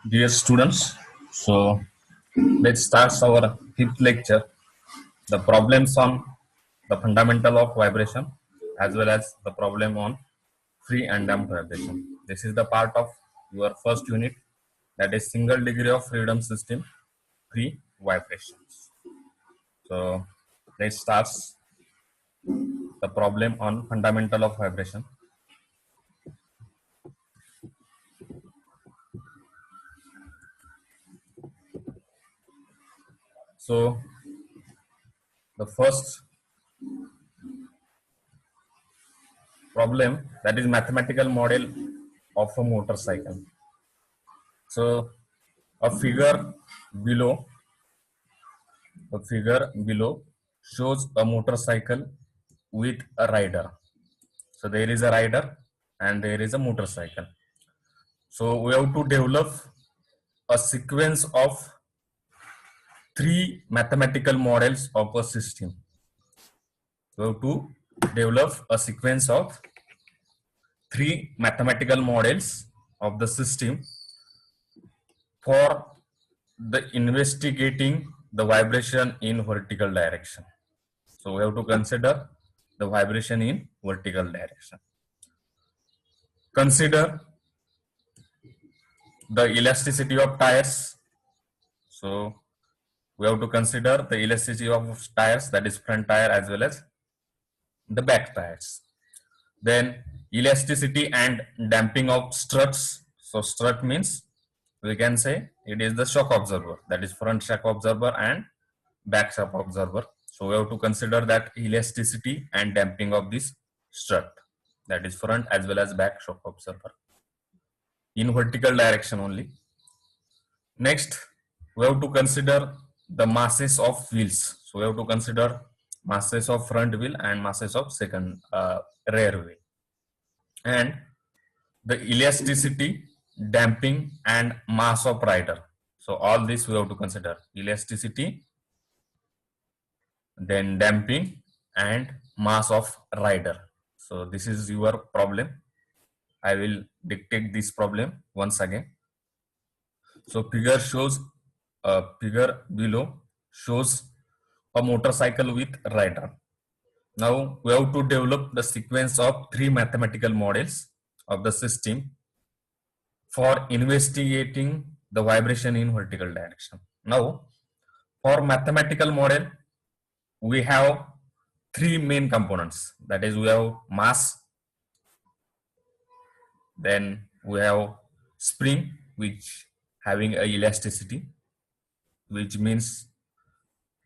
Dear students, so let's start our fifth lecture, the problems on the fundamental of vibration as well as the problem on free and damped vibration. This is the part of your first unit, that is single degree of freedom system, free vibrations. So let's start the problem on fundamental of vibration. So the first problem, that is mathematical model of a motorcycle. So a below figure below shows a motorcycle with a rider. So there is a rider and there is a motorcycle. So we have to develop a sequence of three mathematical models of a system. We have to develop a sequence of three mathematical models of the system for the investigating the vibration in vertical direction. So we have to consider the vibration in vertical direction. Consider the elasticity of tires. So we have to consider the elasticity of tires, that is front tire as well as the back tires. Then elasticity and damping of struts. So strut means we can say it is the shock absorber, that is front shock absorber and back shock absorber. So we have to consider that elasticity and damping of this strut, that is front as well as back shock absorber in vertical direction only. Next, we have to consider the masses of wheels. So we have to consider masses of front wheel and masses of second rear wheel, and the elasticity, damping and mass of rider. So all this we have to consider: elasticity, then damping and mass of rider. So this is your problem. I will dictate this problem once again. So figure below shows a motorcycle with rider. Now we have to develop the sequence of three mathematical models of the system for investigating the vibration in vertical direction. Now for mathematical model, we have three main components, that is we have mass, then we have spring which having a elasticity, which means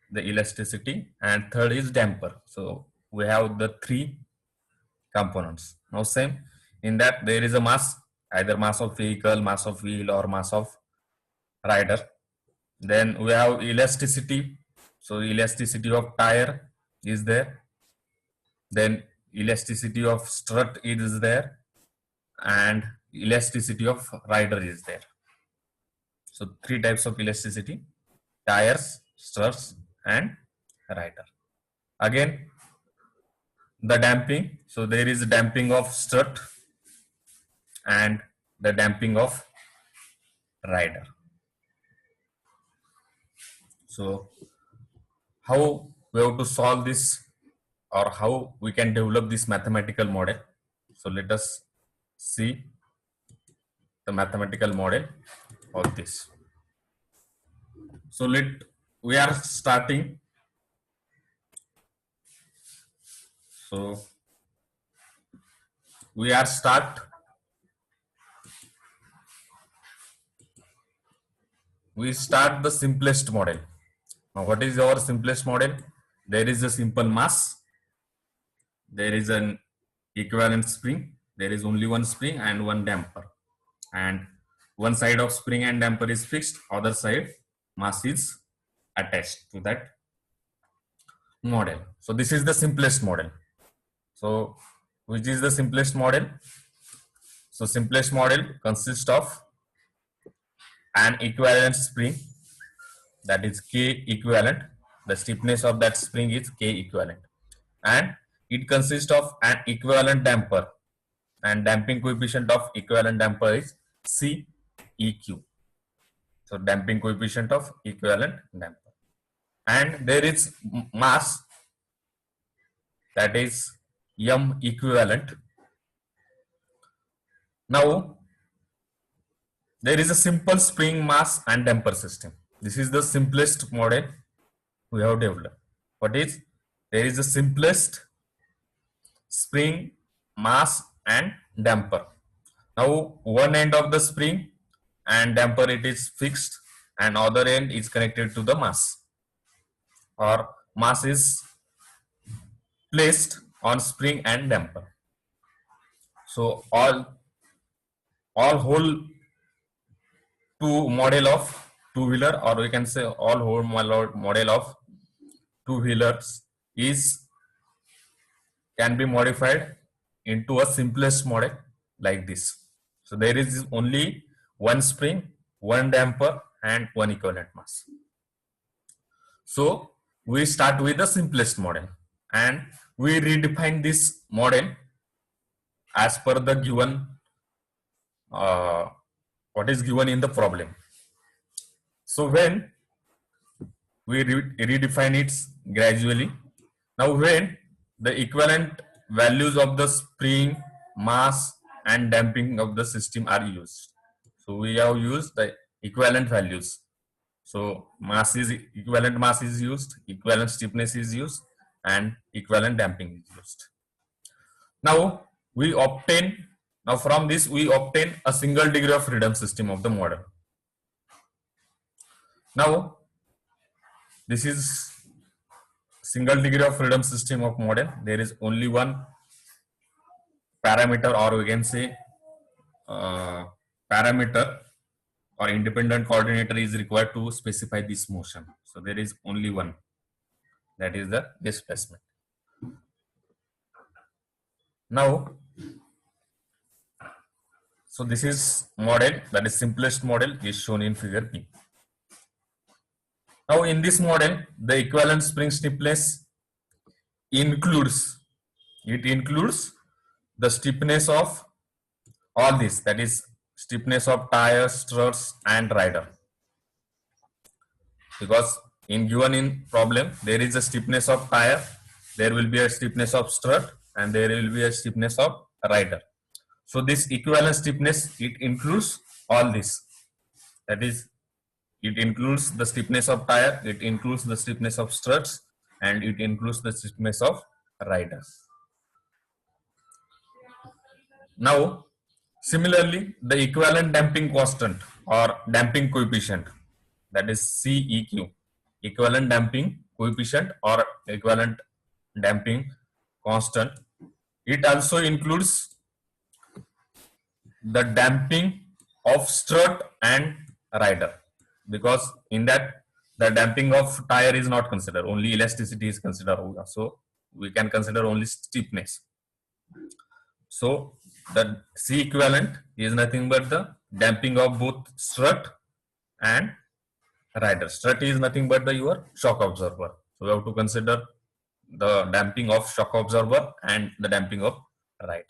the elasticity, and third is damper. So we have the three components. Now same in that there is a mass, either mass of vehicle, mass of wheel or mass of rider. Then we have elasticity. So elasticity of tire is there. Then elasticity of strut is there, and elasticity of rider is there. So three types of elasticity: tires, struts and rider. Again the damping. So there is damping of strut and the damping of rider. So how we have to solve this, or how we can develop this mathematical model? So let us see the mathematical model of this. So we are starting. So we start the simplest model. Now what is our simplest model? There is a simple mass, there is an equivalent spring, there is only one spring and one damper, and one side of spring and damper is fixed, other side mass is attached to that model. So this is the simplest model. So which is the simplest model? So simplest model consists of an equivalent spring, that is K equivalent. The stiffness of that spring is K equivalent, and it consists of an equivalent damper, and damping coefficient of equivalent damper is C EQ. So damping coefficient of equivalent damper. And there is mass, that is M equivalent. Now there is a simple spring mass and damper system. This is the simplest model we have developed. What is? There is the simplest spring, mass and damper. Now one end of the spring and damper it is fixed and other end is connected to the mass, or mass is placed on spring and damper. So all whole two model of two-wheeler, or we can say all whole model of two-wheelers can be modified into a simplest model like this. So there is only one spring, one damper and one equivalent mass. So we start with the simplest model and we redefine this model as per the given what is given in the problem. So when we redefine it gradually, now when the equivalent values of the spring, mass and damping of the system are used, so we have used the equivalent values. So equivalent mass is used, equivalent stiffness is used and equivalent damping is used. Now from this we obtain a single degree of freedom system of the model. Now this is single degree of freedom system of model. There is only one parameter, or we can say parameter or independent coordinator is required to specify this motion. So there is only one, that is the displacement. Now, so this is model, that is simplest model is shown in figure B. Now in this model, the equivalent spring stiffness includes the stiffness of all this, that is stiffness of tire, struts and rider. Because in problem there is a stiffness of tire, there will be a stiffness of strut and there will be a stiffness of rider. So this equivalent stiffness, it includes all this, that is it includes the stiffness of tire, it includes the stiffness of struts and it includes the stiffness of riders. Now similarly, the equivalent damping constant or damping coefficient, that is CEQ, equivalent damping coefficient or equivalent damping constant, it also includes the damping of strut and rider, because in that the damping of tire is not considered, only elasticity is considered, so we can consider only stiffness. So the C equivalent is nothing but the damping of both strut and rider. Strut is nothing but your shock absorber, so we have to consider the damping of shock absorber and the damping of rider.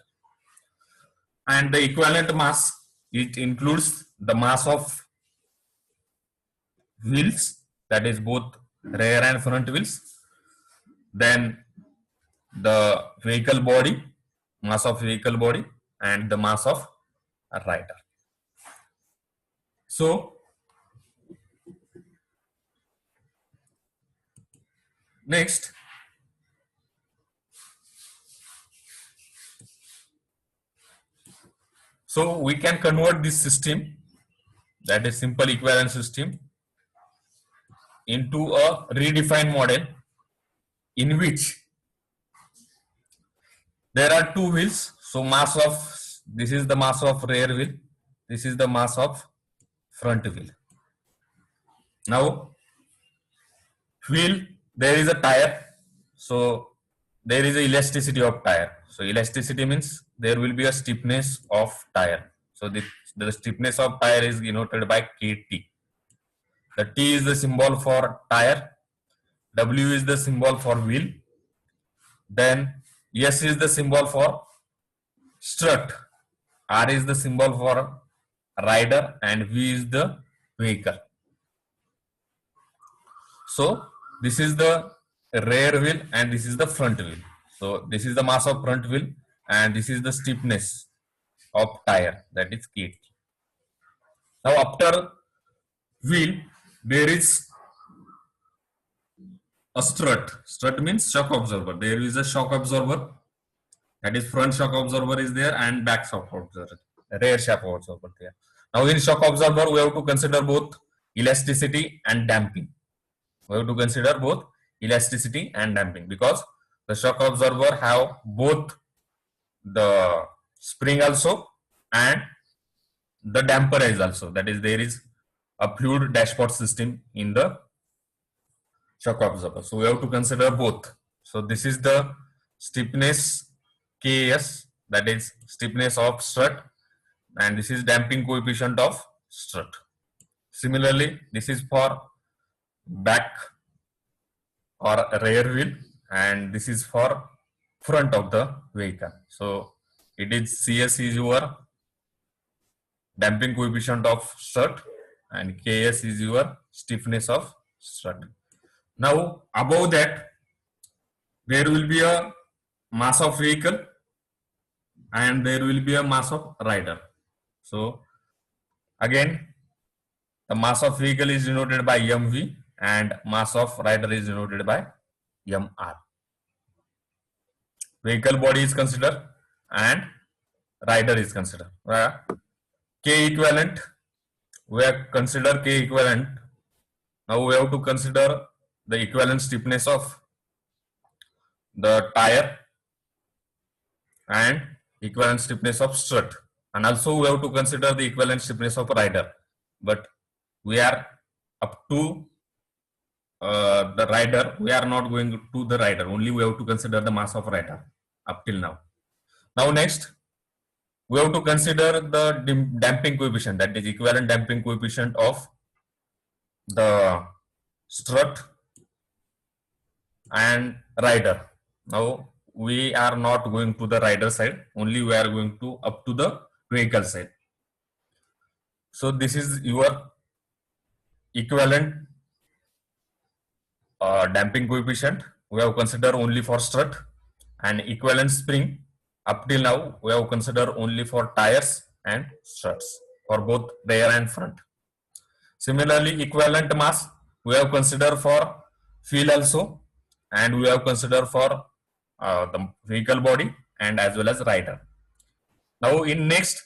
And the equivalent mass, it includes the mass of wheels, that is both rear and front wheels, then the vehicle body, mass of vehicle body and the mass of a rider. So next, so we can convert this system, that is simple equivalent system, into a redefined model in which there are two wheels. So mass of, this is the mass of rear wheel, this is the mass of front wheel. Now wheel, there is a tire, so there is a elasticity of tire. So elasticity means there will be a stiffness of tire. So the stiffness of tire is denoted by KT. The T is the symbol for tire, W is the symbol for wheel, then S is the symbol for strut, R is the symbol for rider and V is the vehicle. So this is the rear wheel and this is the front wheel. So this is the mass of front wheel and this is the stiffness of tire, that is kit. Now after wheel there is a strut. Strut means shock absorber. There is a shock absorber, that is front shock absorber is there and back shock absorber, rear shock absorber there. Now in shock absorber we have to consider both elasticity and damping. We have to consider both elasticity and damping because the shock absorber have both the spring also and the damper is also, that is there is a fluid dashpot system in the shock absorber. So we have to consider both. So this is the stiffness Ks, that is stiffness of strut, and this is damping coefficient of strut. Similarly, this is for back or rear wheel and this is for front of the vehicle. So it is Cs is your damping coefficient of strut and Ks is your stiffness of strut. Now above that there will be a mass of vehicle and there will be a mass of rider. So again the mass of vehicle is denoted by mv and mass of rider is denoted by mr. Vehicle body is considered and rider is considered. K equivalent, we have considered K equivalent. Now we have to consider the equivalent stiffness of the tire and equivalent stiffness of strut, and also we have to consider the equivalent stiffness of rider, but we are up to the rider, we are not going to the rider, only we have to consider the mass of rider up till now. Now next we have to consider the damping coefficient, that is equivalent damping coefficient of the strut and rider. Now we are not going to the rider side, only we are going to up to the vehicle side. So this is your equivalent damping coefficient we have considered only for strut, and equivalent spring up till now we have considered only for tires and struts for both rear and front. Similarly, equivalent mass we have considered for wheel also, and we have considered for the vehicle body and as well as rider. Now in next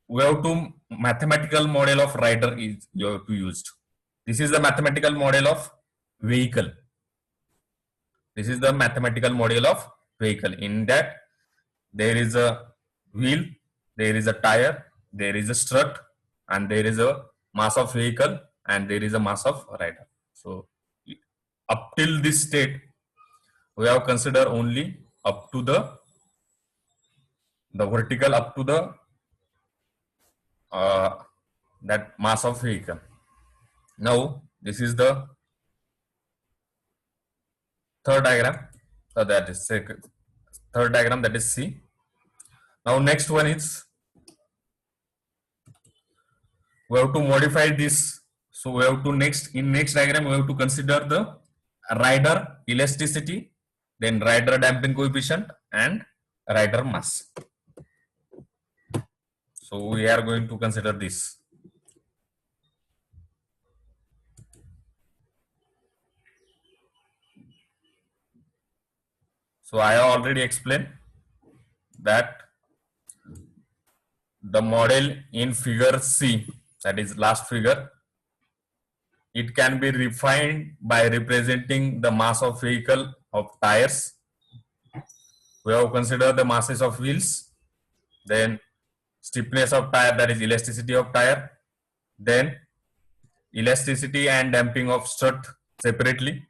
we have to mathematical model of rider is you have to used. This is the mathematical model of vehicle. This is the mathematical model of vehicle. In that there is a wheel, there is a tire, there is a strut, and there is a mass of vehicle and there is a mass of rider. So up till this state we have considered only up to the vertical up to the that mass of vehicle. Now this is the third diagram, that is third diagram, that is C. Now next one is we have to modify this. So we have to in next diagram we have to consider the rider elasticity, then rider damping coefficient and rider mass. So we are going to consider this. So I have already explained that the model in figure C, that is last figure, it can be refined by representing the mass of vehicle of tires. We have considered the masses of wheels, then stiffness of tire, that is elasticity of tire, then elasticity and damping of strut separately.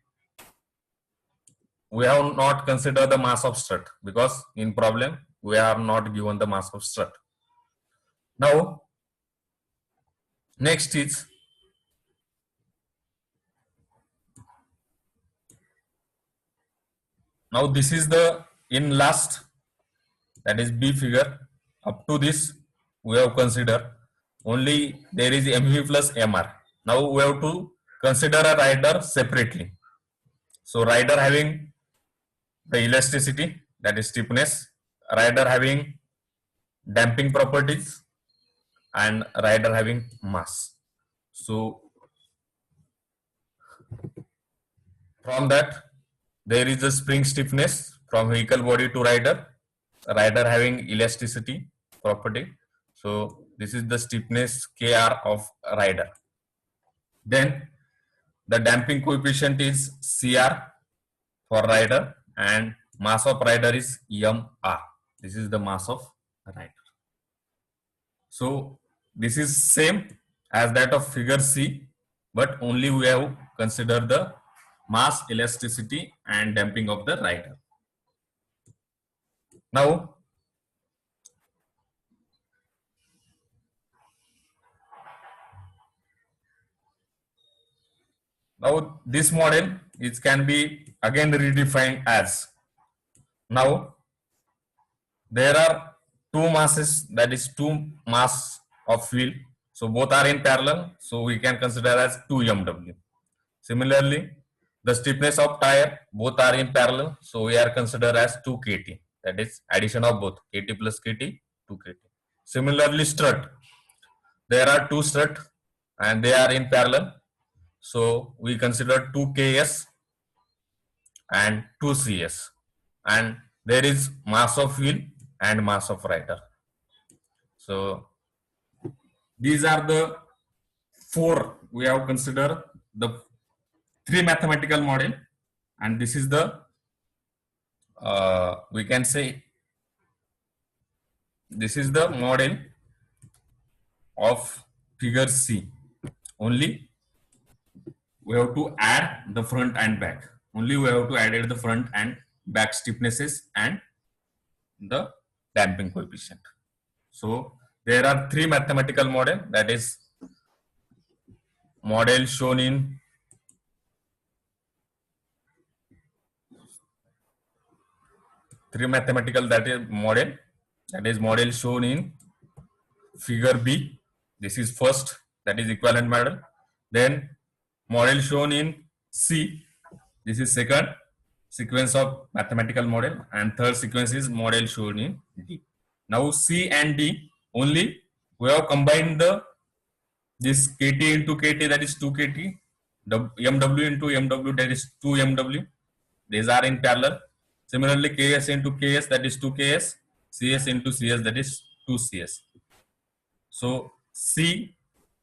We have not considered the mass of strut because in problem we are not given the mass of strut. Now next is now this is the in last, that is B figure. Up to this we have considered only there is MV plus MR. Now we have to consider a rider separately. So rider having the elasticity, that is stiffness, rider having damping properties, and rider having mass. So from that, there is a spring stiffness from vehicle body to rider, rider having elasticity property. So this is the stiffness Kr of rider. Then the damping coefficient is Cr for rider, and mass of rider is Mr. This is the mass of rider. So this is same as that of figure C, but only we have considered the mass, elasticity, and damping of the rider. Now this model it can be again redefined as, now there are two masses, that is two mass of wheel, so both are in parallel, so we can consider as 2 mw. Similarly, the stiffness of tire both are in parallel, so we are considered as 2 kt, that is addition of both kt plus kt, 2 kt. Similarly, strut, there are two strut and they are in parallel, so we consider 2 ks and 2 cs, and there is mass of wheel and mass of rider. So these are the four we have considered, the three mathematical model, and this is the we can say this is the model of figure C. Only we have to add the front and back. Only we have to add the front and back stiffnesses and the damping coefficient. So there are three mathematical model, that is model shown in model shown in figure B. This is first, that is equivalent model. Then model shown in C. This is second sequence of mathematical model, and third sequence is model shown in D. Now C and D, only we have combined the this kt into kt, that is 2 kt, mw into mw, that is 2 mw. These are in parallel. Similarly, ks into ks, that is 2 ks, cs into cs, that is 2 cs. So C,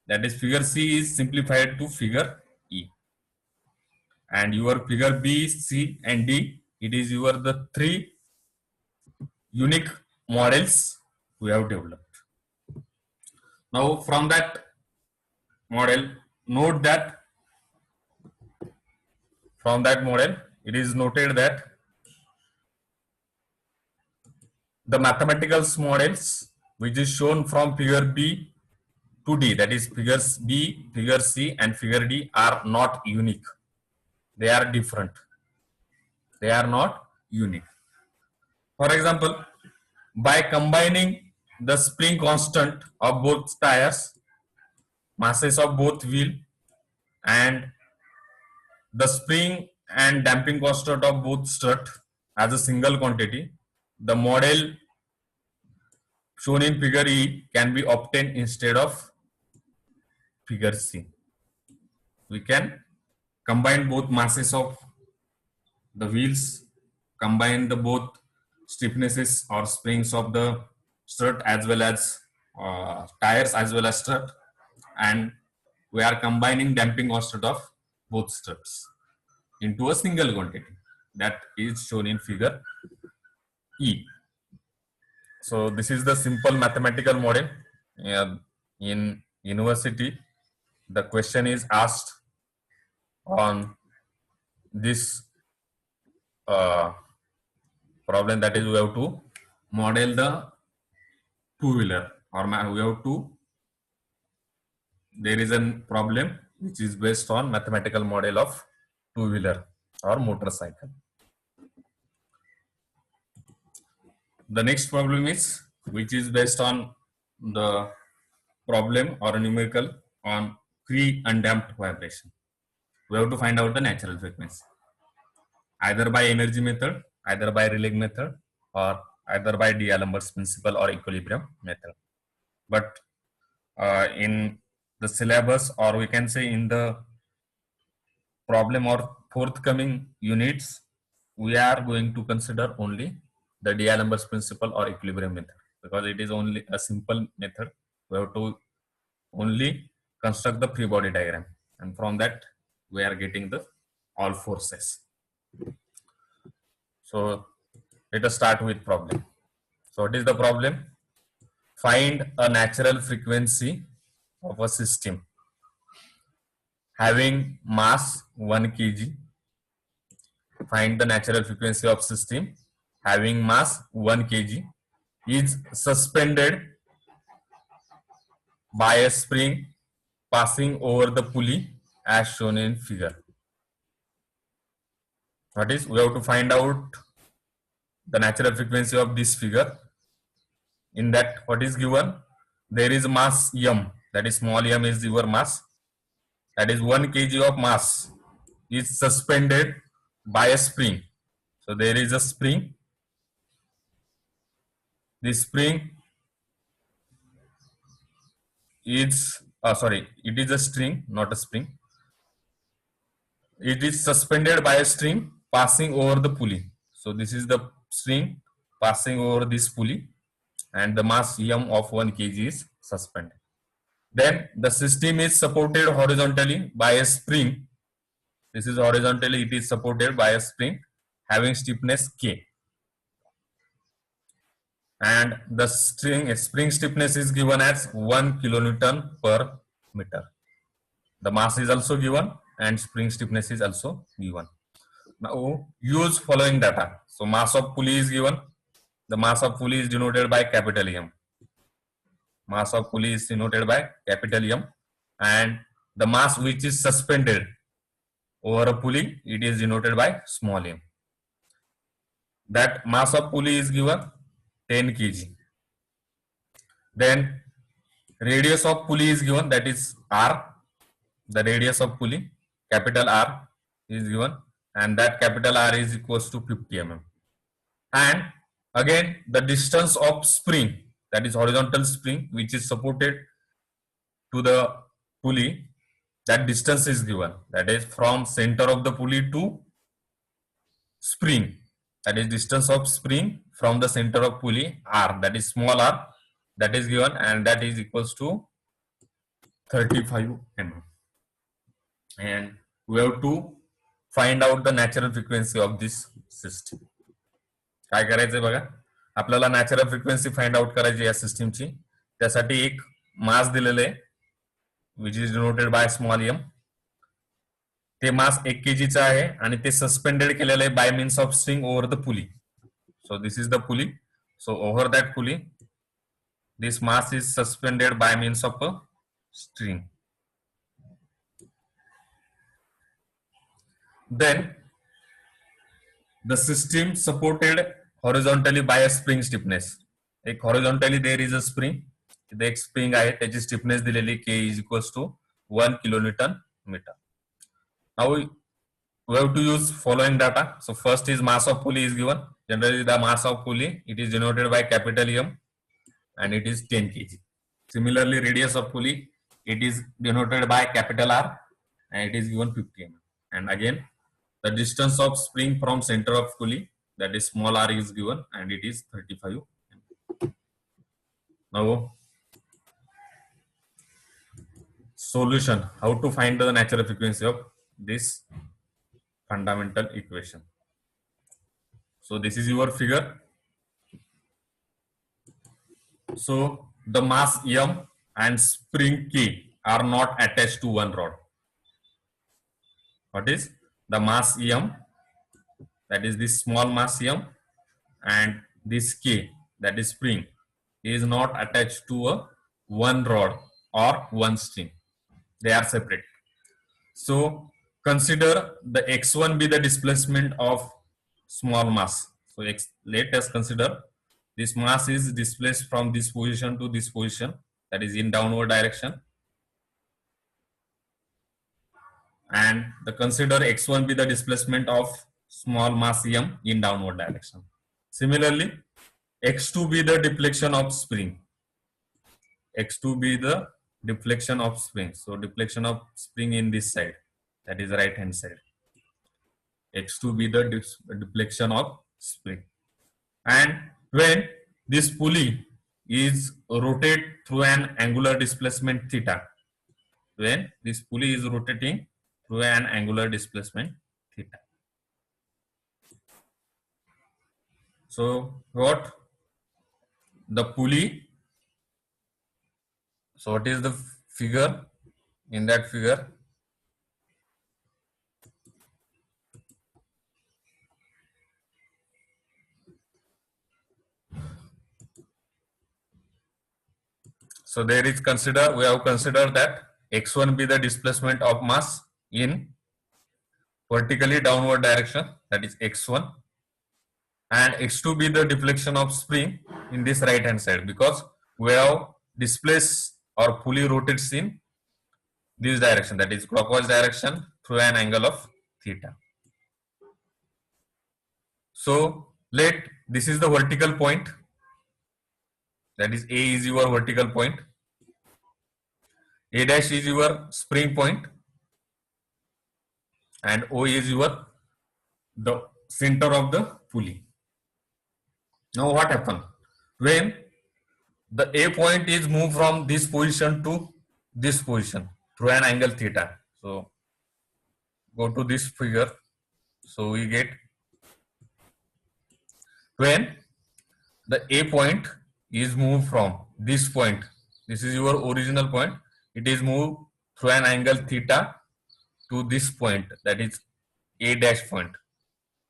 that is figure C, is simplified to figure E, and your figure B, C, and D, it is your the three unique models we have developed. Now from that model, note that from that model it is noted that the mathematical models which is shown from figure B to D, that is figures B, figure C, and figure D, are not unique. They are different. They are not unique. For example, by combining the spring constant of both tires, masses of both wheel, and the spring and damping constant of both strut as a single quantity, the model shown in figure E can be obtained instead of figure C. We can combine both masses of the wheels, combine the both stiffnesses or springs of the strut as well as tires as well as strut, and we are combining damping constant of both struts into a single quantity, that is shown in figure E. So this is the simple mathematical model. In university, the question is asked on this problem, that is we have to model the two-wheeler, or we have to, there is a problem which is based on mathematical model of two-wheeler or motorcycle. The next problem is, which is based on the problem or a numerical on free undamped vibration. We have to find out the natural frequency, either by energy method, either by Rayleigh method, or either by D'Alembert's principle or equilibrium method. But in the syllabus, or we can say in the problem or forthcoming units, we are going to consider only the D'Alembert's principle or equilibrium method, because it is only a simple method. We have to only construct the free body diagram, and from that we are getting the all forces. So let us start with problem. So what is the problem? Find a natural frequency of a system having mass 1 kg. Find the natural frequency of system having mass 1 kg is suspended by a spring passing over the pulley as shown in figure. That is, we have to find out the natural frequency of this figure. In that, what is given? There is mass m, that is small m is your mass, that is 1 kg of mass is suspended by a spring. So there is a spring. This spring is it is a string, not a spring. It is suspended by a string passing over the pulley. So this is the string passing over this pulley, and the mass m of 1 kg is suspended. Then the system is supported horizontally by a spring. This is horizontally, it is supported by a spring having stiffness k, and the spring stiffness is given as 1 kilonewton per meter. The mass is also given and spring stiffness is also given. Now use following data. So mass of pulley is given. The mass of pulley is denoted by capital M. Mass of pulley is denoted by capital M, and the mass which is suspended over a pulley, it is denoted by small m. That mass of pulley is given 10 kg. Then radius of pulley is given, that is r. The radius of pulley, capital R, is given, and that capital R is equals to 50 mm. And again, the distance of spring, that is horizontal spring which is supported to the pulley, that distance is given, that is from center of the pulley to spring, that is distance of spring from the center of pulley r, that is small r, that is given, and that is equals to 35 mm. And we have to find out the natural frequency of this system. काय करायचंय बघा, आपल्याला natural frequency find out करायची या सिस्टीमची. त्यासाठी एक mass दिलेले आहे which is denoted by small M. ते मास 1 kg चा आहे आणि ते सस्पेंडेड केलेलं आहे bye means of string over the pulley. So this is the pulley. So over that pulley this mass is suspended bye means of a string. Then the system supported horizontally by a spring stiffness. एक horizontally there is a spring. इथे एक spring आहे, त्याची stiffness दिलेली k is equals to 1 kilonewton meter. Now we have to use following data. So first is mass of pulley is given. Generally the mass of pulley, it is denoted by capital M and it is 10 kg. Similarly radius of pulley, it is denoted by capital R and it is given 50 mm. And again the distance of spring from center of pulley, that is small r, is given and it is 35 mm. Now solution, how to find the natural frequency of this fundamental equation. So this is your figure. So the mass m and spring k are not attached to one rod. What is the mass m, that is this small mass m, and this k, that is spring, is not attached to a one rod or one string. They are separate. So consider the x1 be the displacement of small mass. So let us consider this mass is displaced from this position to this position, that is in downward direction. and the consider x1 be the displacement of small mass m in downward direction. Similarly, x2 be the deflection of spring. X2 be the deflection of spring. So deflection of spring in this side, that is right hand side. X2 be the deflection of spring. And when this pulley is rotated through an angular displacement theta, when this pulley is rotating through an angular displacement theta. So what the pulley, so what is the figure? In that figure, so there is we have considered that x1 be the displacement of mass in vertically downward direction, that is x1, and x2 be the deflection of spring in this right hand side, because we have displaced or pulley rotates in this direction, that is clockwise direction, through an angle of theta. So this is the vertical point, that is A is your vertical point, A dash is your spring point, and O is the center of the pulley. Now what happened? When the A point is moved from this position to this position through an angle theta. So go to this figure. So we get when the A point is moved from this point, this is your original point, it is moved through an angle theta to this point, that is A dash point.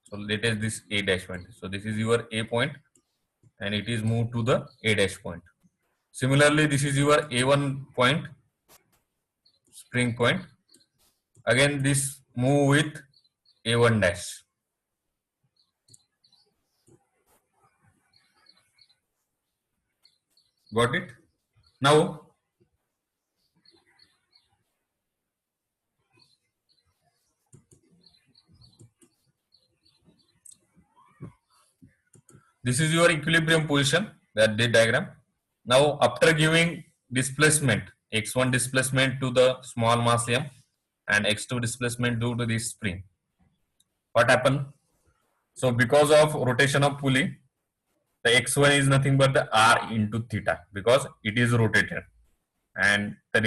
So let us this A dash point. So this is your A point and it is moved to the A dash point. Similarly, this is your A1 point, spring point. Again, this move with A1 dash. Got it? Now, this is your equilibrium position, that the diagram. Now, after giving displacement, x1 displacement to the small mass m and x2 displacement due to this spring, what happened? So, because of rotation of pulley, the x1 is nothing but the r into theta, because it is rotated, and the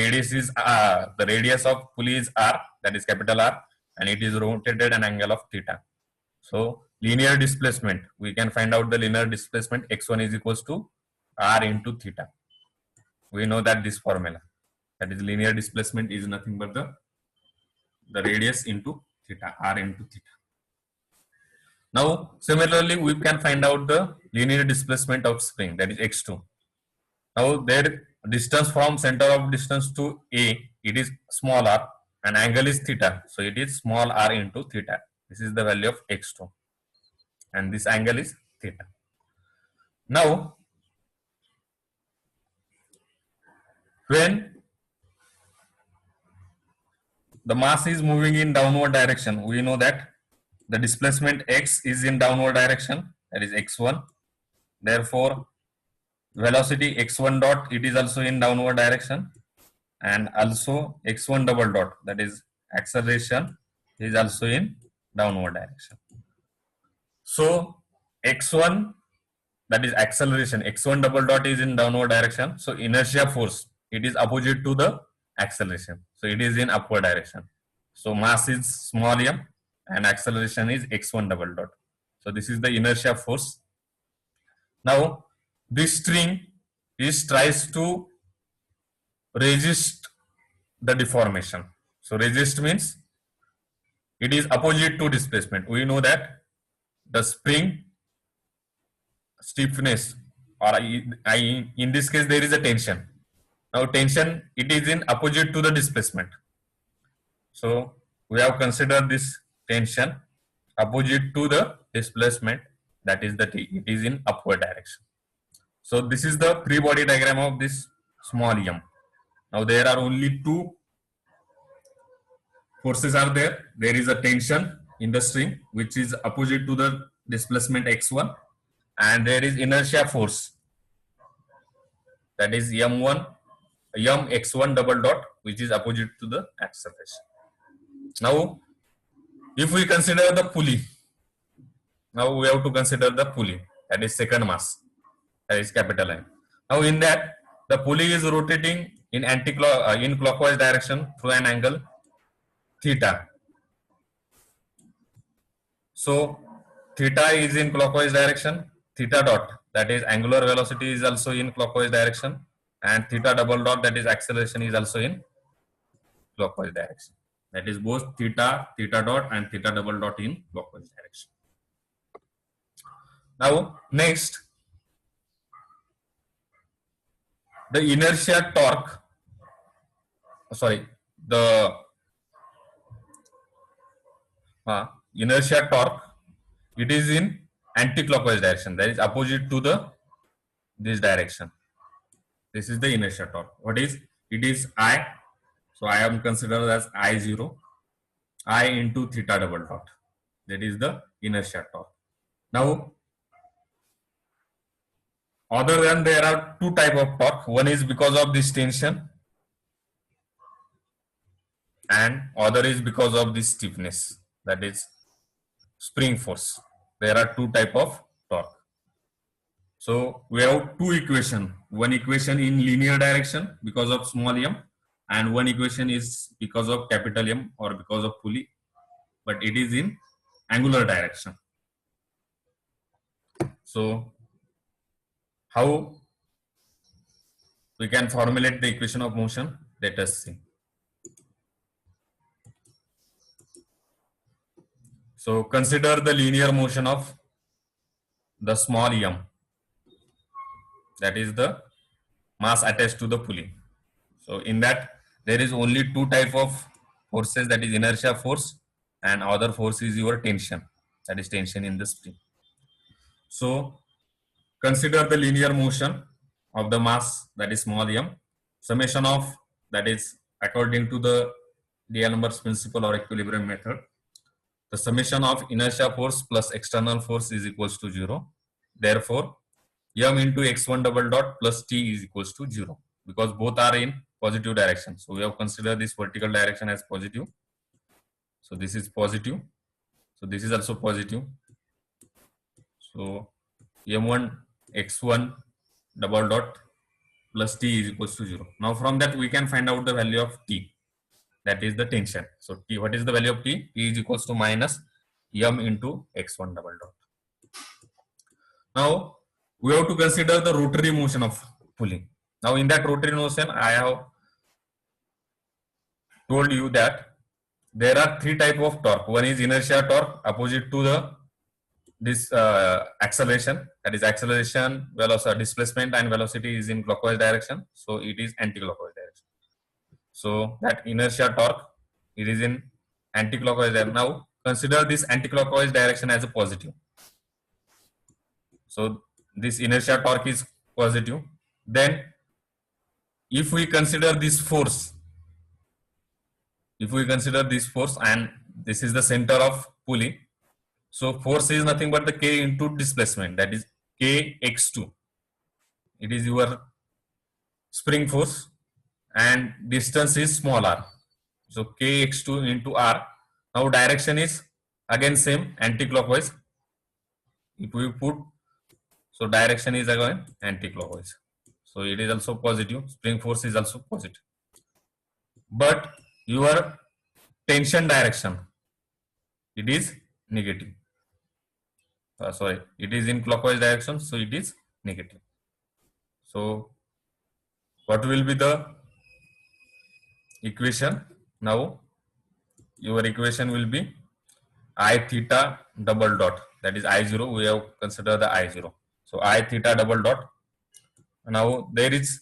radius of pulley is r, that is capital R, and it is rotated an angle of theta. So linear displacement, we can find out the linear displacement x1 is equals to r into theta. We know that this formula, that is linear displacement is nothing but the radius into theta, r into theta. Now similarly we can find out the linear displacement of spring, that is x2. Now their distance from center of distance to A, it is small r and angle is theta, so it is small r into theta. This is the value of x2 and this angle is theta. Now when the mass is moving in downward direction, we know that the displacement x is in downward direction, that is x1. Therefore velocity x1 dot, it is also in downward direction, and also x1 double dot, that is acceleration, is also in downward direction. So x1, that is acceleration, x1 double dot is in downward direction, so inertia force, it is opposite to the acceleration, so it is in upward direction. So mass is small m and acceleration is x1 double dot. So this is the inertia force. Now this string tries to resist the deformation. So resist means it is opposite to displacement. We know that the spring stiffness, or in this case there is a tension. Now tension, it is in opposite to the displacement. So we have considered this tension opposite to the displacement, that is the T, it is in upward direction. So this is the free body diagram of this small m. Now there are only two forces are there. There is a tension in the string which is opposite to the displacement x1, and there is inertia force, that is m1 mx1 double dot, which is opposite to the acceleration. Now if we consider the pulley, now we have to consider the pulley, that is second mass, that is capital M. Now in that, the pulley is rotating in in clockwise direction through an angle theta. So theta is in clockwise direction, theta dot, that is angular velocity, is also in clockwise direction, and theta double dot, that is acceleration, is also in clockwise direction. That is both theta, theta dot, and theta double dot in clockwise direction. Now next, the inertia torque, sorry, the inertia torque, it is in anti-clockwise direction, that is opposite to the this direction. This is the inertia torque. What is it? Is I. So I am considered as I0, I into theta double dot. That is the inertia torque. Now, other than, there are two type of torque. One is because of this tension, and other is because of this stiffness, that is spring force. There are two type of torque. So we have two equation. One equation in linear direction because of small m, and one equation is because of capital M or because of pulley, but it is in angular direction. So how we can formulate the equation of motion? Let us see. So consider the linear motion of the small m, that is the mass attached to the pulley. So in that, there is only two type of forces, that is inertia force, and other force is your tension, that is tension in the spring. So consider the linear motion of the mass, that is small m, summation of, that is according to the D'Alembert's principle or equilibrium method, the summation of inertia force plus external force is equals to 0. Therefore, m into x1 double dot plus t is equals to 0, because both are in positive direction. So we have considered this vertical direction as positive. So this is positive. So this is also positive. So m1 x1 double dot plus t is equals to 0. Now from that we can find out the value of t, that is the tension. So t, what is the value of t? T is equals to minus m into x1 double dot. Now we have to consider the rotary motion of pulley. Now in that rotary motion, I have told you that there are three type of torque. One is inertia torque opposite to the this acceleration, that is acceleration, velocity, displacement and velocity is in clockwise direction, so it is anti-clockwise direction. So that inertia torque, it is in anti-clockwise direction. Now consider this anti-clockwise direction as a positive. So this inertia torque is positive. Then if we consider this force, and this is the center of pulley, so force is nothing but the k into displacement, that is kx2. It is your spring force, and distance is small r. So kx2 into r. Now direction is again same, anti-clockwise. If we put, so direction is again anti-clockwise. So it is also positive. Spring force is also positive. But your tension direction, it is negative. It is in clockwise direction, so it is negative. So what will be the equation? Now your equation will be I theta double dot, that is I0. We have considered the I0. So I theta double dot. Now there is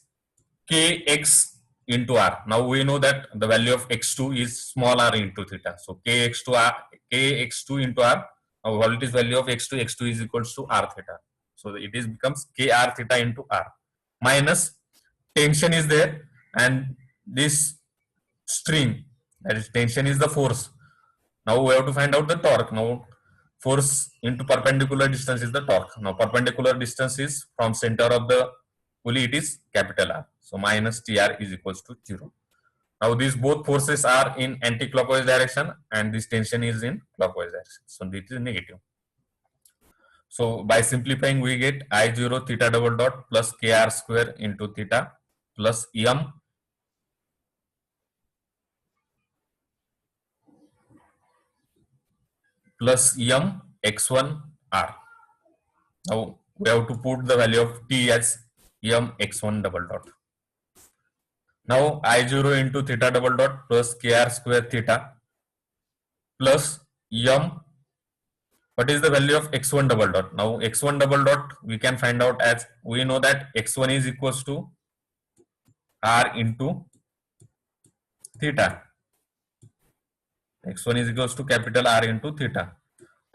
kx into r. Now we know that the value of x2 is small r into theta. So kx2 into r. Now what is value of x2? X2 is equals to r theta. So it is becomes kr theta into r minus tension is there, and this string That is, tension is the force. Now we have to find out the torque. Now force into perpendicular distance is the torque. Now perpendicular distance is from center of the pulley, it is capital R. So minus TR is equals to 0. Now these both forces are in anti-clockwise direction and this tension is in clockwise direction. So this is negative. So by simplifying, we get I0 theta double dot plus KR square into theta plus M plus M x1 R. Now we have to put the value of T as M x1 double dot. Now I0 into theta double dot plus KR square theta plus M. What is the value of x1 double dot? Now x1 double dot we can find out as, we know that x1 is equals to R into theta. X1 is equals to capital R into theta.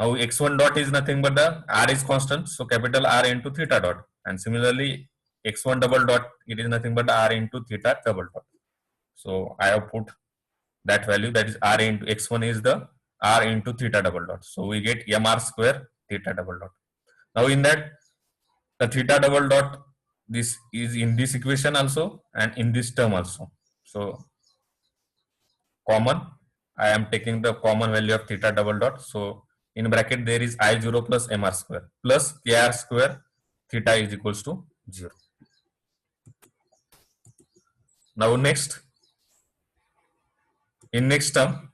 Now x1 dot is nothing but the R is constant, so capital R into theta dot. And similarly x1 double dot, it is nothing but R into theta double dot. So I have put that value, that is R into x1 is the R into theta double dot. So we get MR square theta double dot. Now in that, the theta double dot, this is in this equation also and in this term also. So common, I am taking the common value of theta double dot. So in bracket there is I0 plus MR square plus KR square theta is equals to 0. Now next, in next term,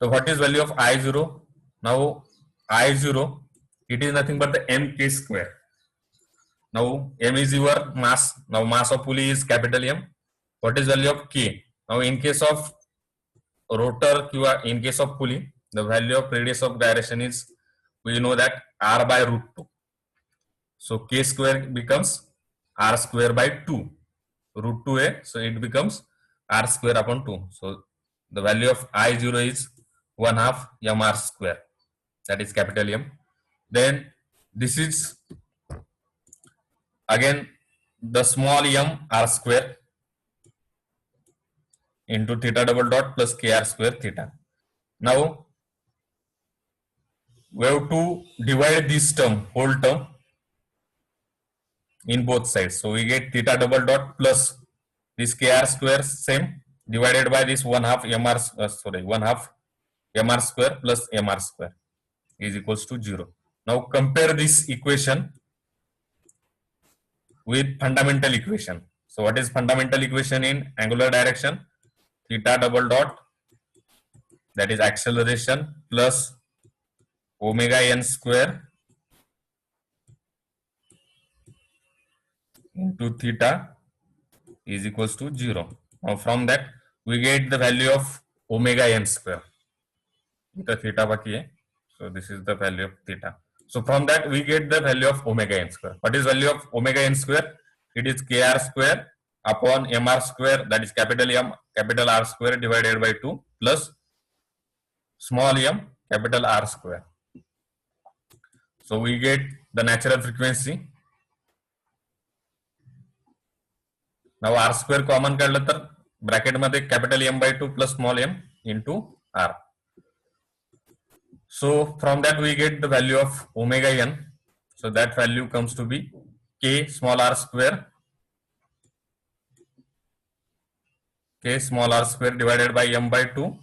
so what is value of I0? Now I0, it is nothing but the mk square. Now m is your mass. Now mass of pulley is capital M. What is value of k? Now in case of rotor, in case of pulley, the value of radius of gyration is, we know that R by root 2. So k square becomes R square by 2. Root 2a, so it becomes R square upon 2. So the value of I0 is 1/2 MR square, that is capital M. Then this is again the small m R square into theta double dot plus KR square theta. Now we have to divide this term, whole term, in both sides. So we get theta double dot plus this KR square same divided by this 1/2 MR, 1/2 MR square plus MR square is equals to 0. Now compare this equation with fundamental equation. So what is fundamental equation in angular direction? Theta double dot, that is acceleration, plus omega n square into theta is equals to 0. Now from that we get the value of omega n square. Theta baki hai. So this is the value of theta. So from that we get the value of omega n square. What is value of omega n square? It is kr square upon mr square, that is capital M capital R square divided by 2 plus small m capital R square. So we get the natural frequency. Now R square common काढलं तर bracket मध्ये capital M by 2 plus small m into R. So from that we get the value of omega n. So that value comes to be k small r square, k small r square divided by m by 2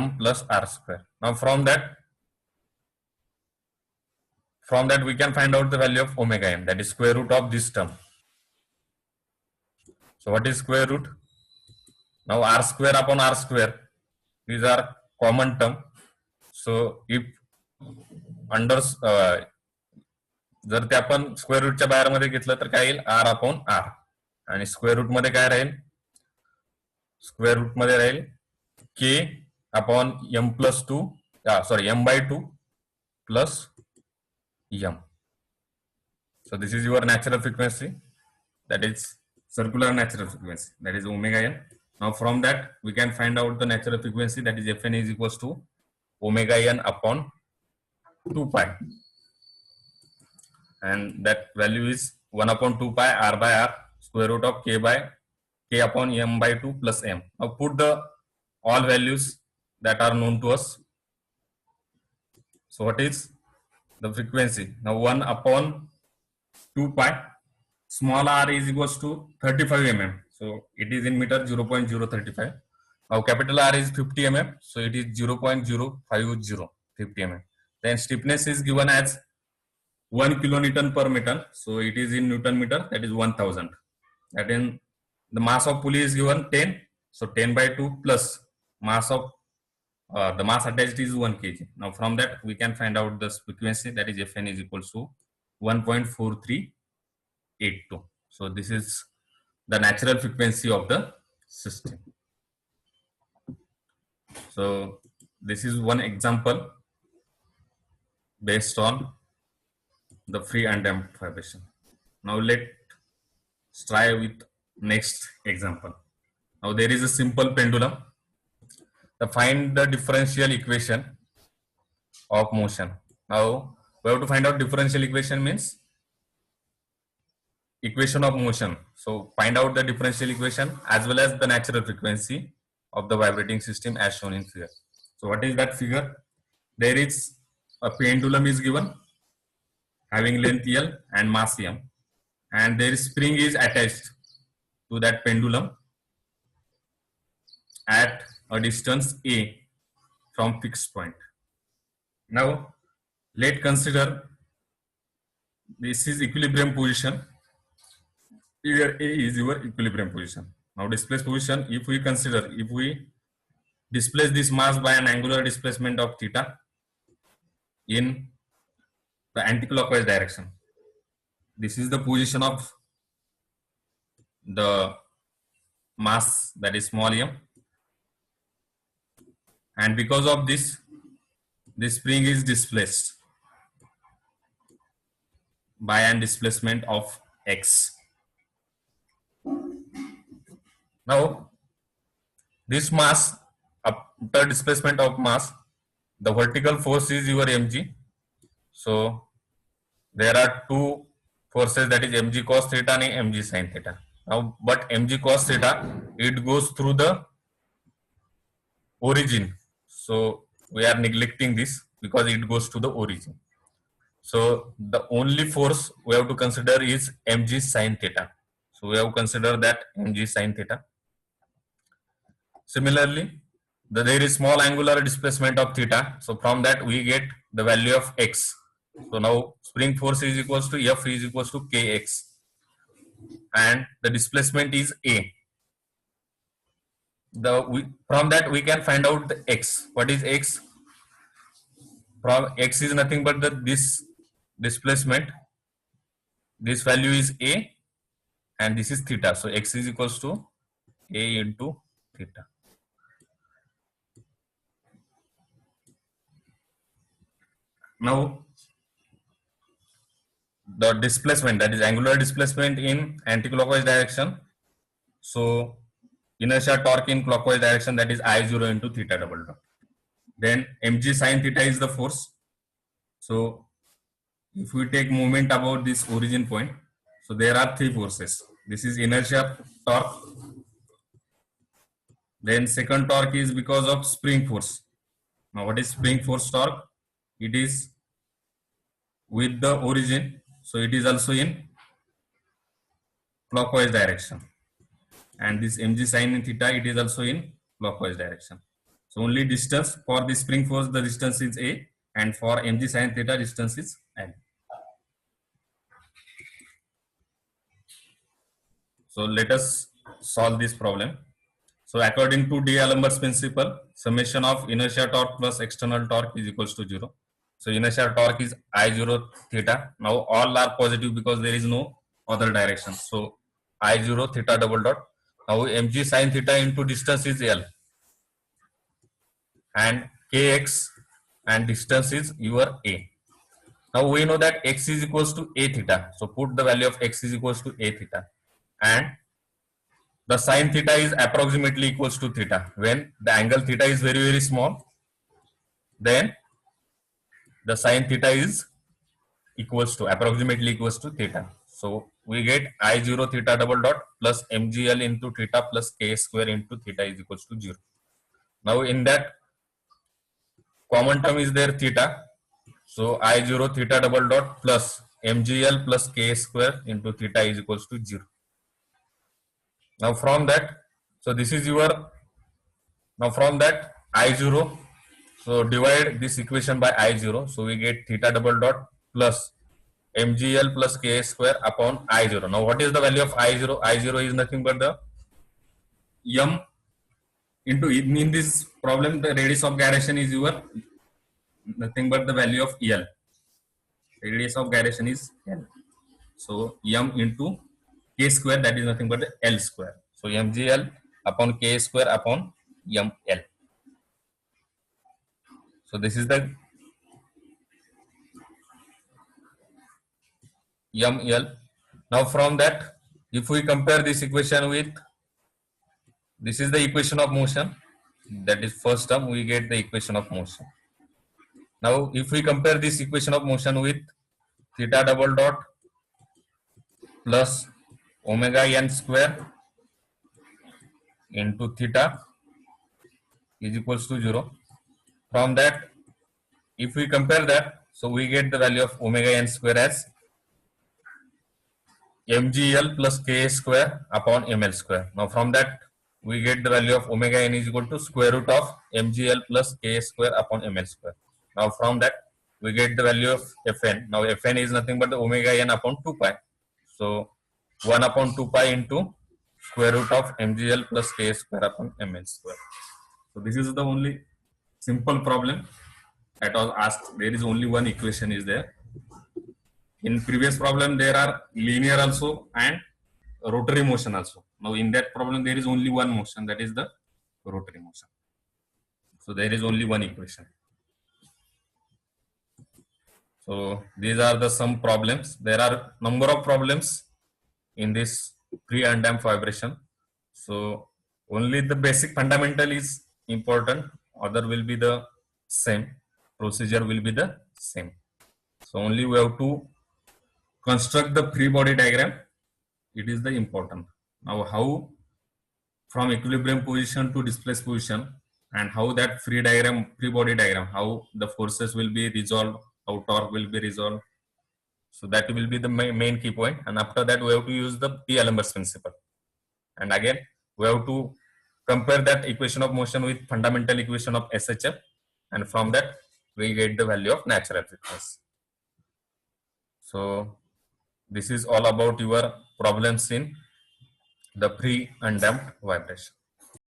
m plus r square. Now from that we can find out the value of omega n, that is square root of this term. So what is square root? Now r square upon r square, these are common term. So if under जर ते आपण square रूटच्या बाहेर मध्ये घेतलं तर काय येईल, r upon r, आणि स्क्वेअर रूट मध्ये काय राहील, स्क्वेअर रूट मध्ये राहील k upon m plus 2, sorry m by 2 plus m. So this is your natural frequency, that is circular natural frequency, that is omega n. Now from that we can find out the natural frequency, that is Fn is equals to omega n upon 2 pi, and that value is 1 upon 2 pi r by r square root of k by k upon m by 2 plus m. Now put the all values that are known to us. So what is the frequency? Now 1 upon 2 pi, small r is equals to 35 mm. So it is in meter 0.035. Now capital R is 50 mm. So it is 0.050 50 mm. Then stiffness is given as 1 kilonewton per meter. So it is in Newton meter, that is 1000. That in the mass of pulley is given 10. So 10 by 2 plus mass of the mass attached is 1 kg. Now from that we can find out the frequency, that is Fn is equals to 1.4382. So this is the natural frequency of the system. So this is one example based on the free undamped vibration. Now let's try with next example. Now there is a simple pendulum. To find the differential equation of motion. Now we have to find out differential equation means equation of motion. So find out the differential equation as well as the natural frequency of the vibrating system as shown in figure. So what is that figure? There is a pendulum is given having length L and mass M, and there is spring is attached to that pendulum at a distance A from fixed point. Now let's consider this is equilibrium position. Here A is your equilibrium position. Now displaced position, if we consider, if we displace this mass by an angular displacement of theta in the anticlockwise direction, this is the position of the mass, that is small m, and because of this spring is displaced by an displacement of x. Now this mass, after displacement of mass, the vertical force is your mg. So there are two forces, that is mg cos theta and mg sin theta. Now but mg cos theta, it goes through the origin. So we are neglecting this because it goes to the origin. So the only force we have to consider is mg sin theta. So we have to consider that mg sin theta. Similarly, there is small angular displacement of theta. So from that we get the value of x. So now spring force is equals to F is equals to kx, and the displacement is A. From that we can find out the x. What is x? From x is nothing but this displacement. This value is A, and this is theta. So x is equals to A into theta. Now the displacement, that is angular displacement in anticlockwise direction. So inertia torque in clockwise direction, that is I0 into theta double dot. Then mg sin theta is the force. So if we take moment about this origin point, so there are three forces. This is inertia torque. Then second torque is because of spring force. Now what is spring force torque? It is with the origin, so it is also in clockwise direction. And this mg sin theta, it is also in clockwise direction. So only distance for the spring force, the distance is A, and for mg sin theta, distance is L. So let us solve this problem. So according to D'Alembert's principle, summation of inertia torque plus external torque is equals to 0. So inertia torque is I0 theta. Now all are positive because there is no other direction. So I0 theta double dot. Now mg sin theta into distance is L, and kx, and distance is your A. Now we know that x is equals to A theta. So put the value of x is equals to A theta, and the sin theta is approximately equals to theta. When the angle theta is very, very small, then the sin theta is equals to approximately equals to theta. So we get I0 theta double dot plus mgl into theta plus k square into theta is equals to 0. Now in that common term is there theta. So I0 theta double dot plus mgl plus k square into theta is equals to 0. Now from that, so this is your, now from that I0, so divide this equation by I0, so we get theta double dot plus mgl plus k square upon I0. Now what is the value of I0? I0 is nothing but the m into, in this problem the radius of gyration is your nothing but the value of L. Radius of gyration is L. So m into k square, that is nothing but the L square. So mgl upon k square upon ml. So this is the ml. Now from that, if we compare this equation with, this is the equation of motion, that is first term, we get the equation of motion. Now if we compare this equation of motion with theta double dot plus omega n square into theta is equals to 0. From that, if we compare that, so we get the value of omega n square as mgl plus k square upon ml square. Now from that, we get the value of omega n is equal to square root of mgl plus k square upon ml square. Now from that, we get the value of fn. Now fn is nothing but the omega n upon 2 pi. So 1 upon 2 pi into square root of mgl plus k square upon ml square. So this is the only simple problem that was asked. There is only one equation is there. In previous problem, there are linear also and rotary motion also. Now in that problem, there is only one motion, that is the rotary motion. So there is only one equation. So these are the some problems. There are number of problems in this pre-undamped vibration. So only the basic fundamental is important. Other will be the same. Procedure will be the same. So only we have to construct the free body diagram. It is the important. Now how from equilibrium position to displaced position, and how that free body diagram, how the forces will be resolved, how torque will be resolved. So that will be the main key point. And after that, we have to use the D'Alembert's principle. And again, we have to compare that equation of motion with fundamental equation of SHF. And from that, we get the value of natural frequency. So this is all about your problems in the pre-undamped vibration.